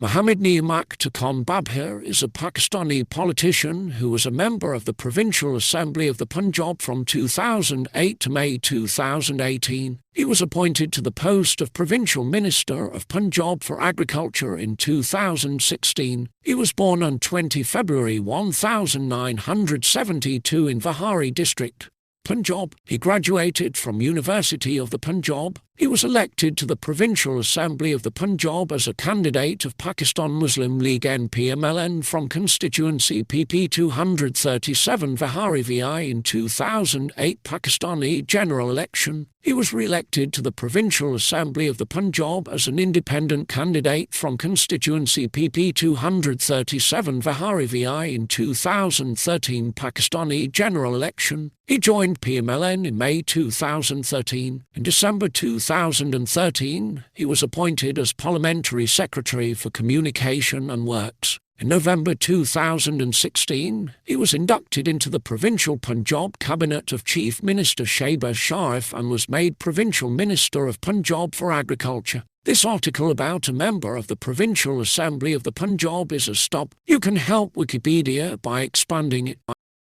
Naeem Akhtar Khan Bhabha is a Pakistani politician who was a member of the Provincial Assembly of the Punjab from 2008 to May 2018. He was appointed to the post of Provincial Minister of Punjab for Agriculture in 2016. He was born on 20 February 1972 in Vehari district, Punjab. He graduated from University of the Punjab. He was elected to the Provincial Assembly of the Punjab as a candidate of Pakistan Muslim League N PML-N from Constituency PP-237 Vehari-VI in 2008 Pakistani general election. He was re-elected to the Provincial Assembly of the Punjab as an independent candidate from Constituency PP-237 Vehari-VI in 2013 Pakistani general election. He joined PML-N in May 2013. In December 2013, he was appointed as Parliamentary Secretary for Communication and Works. In November 2016, he was inducted into the Provincial Punjab Cabinet of Chief Minister Shehbaz Sharif and was made Provincial Minister of Punjab for Agriculture. This article about a member of the Provincial Assembly of the Punjab is a stop. You can help Wikipedia by expanding it.